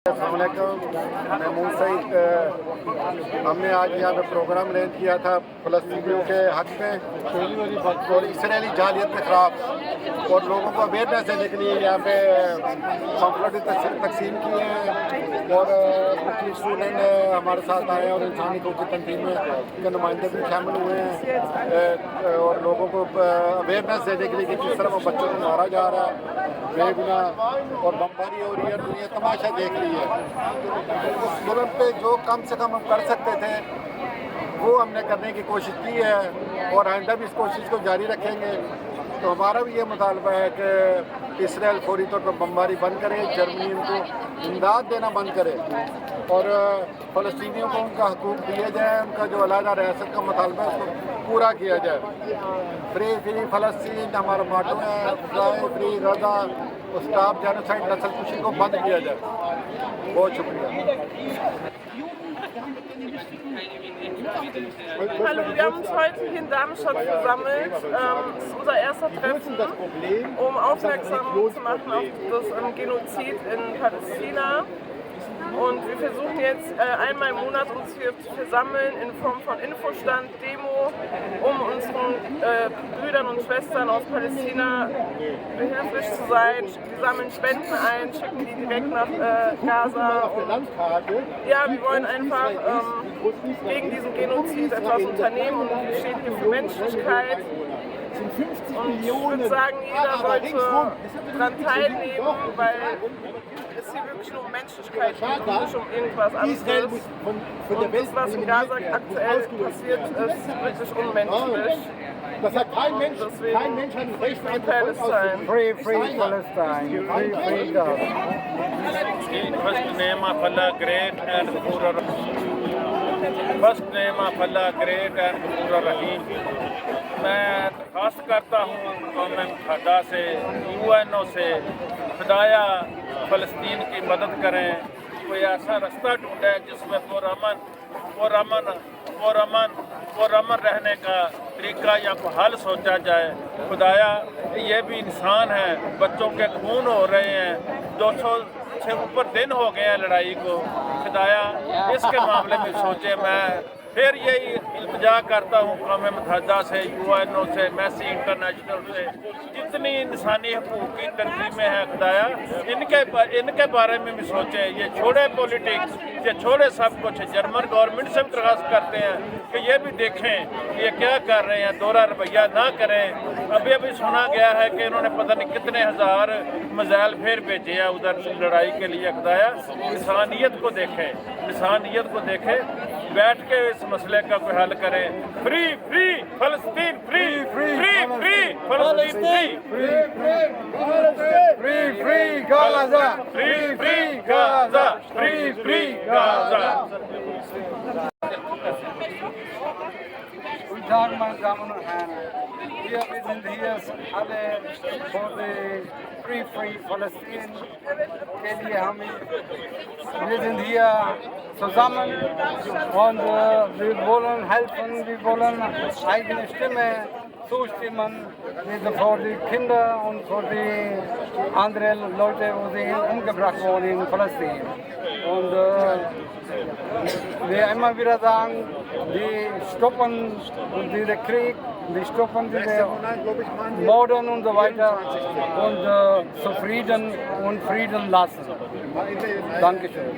السلام علیکم، میں سعید۔ ہم نے آج یہاں پہ پروگرام ارینج کیا تھا فلسطینیوں کے حق میں اور اسرائیلی جالیت کے خلاف، اور لوگوں کو اویئرنیس دینے کے لیے یہاں پہ پمفلٹ تقسیم کیے ہیں، اور مختلف اسٹوڈنٹ ہمارے ساتھ آئے ہیں اور انسانی حقوق کی تنظیم کے نمائندے بھی شامل ہوئے ہیں، اور لوگوں کو اویئرنیس دینے کے لیے کہ کس طرح وہ بچوں کو مارا جا رہا ہے بے گناہ اور بمباری ہو رہی ہے، تو یہ تماشا دیکھ رہی ہے۔ اس ظلم پہ جو کم سے کم ہم کر سکتے تھے وہ ہم نے کرنے کی کوشش کی ہے، اور آئندہ بھی اس کوشش کو جاری رکھیں گے۔ تو ہمارا بھی یہ مطالبہ ہے کہ اسرائیل فوری طور پر بمباری بند کرے، جرمنی ان کو امداد دینا بند کرے، اور فلسطینیوں کو ان کا حقوق دیے جائیں، ان کا جو علیحدہ ریاست کا مطالبہ ہے اس کو پورا کیا جائے۔ فری فلسطین ہمارا ماٹو ہے، فری غزہ، اسٹاپ جینوسائیڈ نسل کشی کو بند کیا جائے۔ بہت شکریہ۔ Hallo, wir haben uns heute hier in Darmstadt versammelt. Es ist unser erster Treffen, um aufmerksam zu machen auf das Genozid in Palästina. Und wir versuchen jetzt einmal im Monat uns hier zu versammeln in Form von Infostand, Demo, um unseren Brüdern und Schwestern aus Palästina behilflich zu sein. Wir sammeln Spenden ein, schicken die direkt nach Gaza. Und ja, wir wollen einfach gegen diesen Genozid etwas unternehmen, und wir stehen hier für Menschlichkeit. Und ich würde sagen, jeder sollte daran teilnehmen, weil es hier wirklich nur um Menschlichkeit geht und nicht um irgendwas anderes. Und das, was in Gaza aktuell passiert, ist wirklich unmenschlich. Deswegen Free Palestine. Free Palestine. Free Gaza. In first name of Allah, great and Ghafur First name of Allah, great and Ghafur Rahim. میں درخواست کرتا ہوں قوم متحدہ سے، UN سے، خدایا فلسطین کی مدد کریں، کوئی ایسا رستہ ڈھونڈے جس میں پرامن رہنے کا طریقہ یا کوئی حل سوچا جائے۔ خدایا یہ بھی انسان ہیں، بچوں کے خون ہو رہے ہیں، 200 سے اوپر دن ہو گئے ہیں لڑائی کو۔ خدایا اس کے معاملے میں سوچے۔ میں پھر یہی التجا کرتا ہوں قوم متحدہ سے، UN سے، میسی انٹرنیشنل سے، جتنی انسانی حقوق کی تنظیمیں ہیں خدایا ان کے بارے میں بھی سوچیں۔ یہ چھوڑے پولیٹکس، یہ چھوڑے سب کچھ۔ جرمن گورنمنٹ سے بھی درخواست کرتے ہیں کہ یہ بھی دیکھیں کہ یہ کیا کر رہے ہیں، دوہرا رویہ نہ کریں۔ ابھی سنا گیا ہے کہ انہوں نے پتہ نہیں کتنے ہزار میزائل پھر بھیجے ہیں ادھر لڑائی کے لیے۔ خدایا انسانیت کو دیکھیں، انسانیت کو دیکھیں، بیٹھ کے اس مسئلے کا کوئی حل کریں۔ فری فلسطین، فری فلسطین، Free Gaza. Free Gaza, free Gaza. Guten Tag, meine Damen und Herren. Wir sind hier alle für die Free Palestine. Wir sind hier zusammen und wir wollen helfen, wir wollen eigene Stimme zustimmen für die Kinder und für die anderen Leute, die umgebracht wurden in Palästina. Und wir immer wieder sagen, die stoppen diesen Krieg, die stoppen diese Morden und so weiter und zufrieden und Frieden lassen. Dankeschön.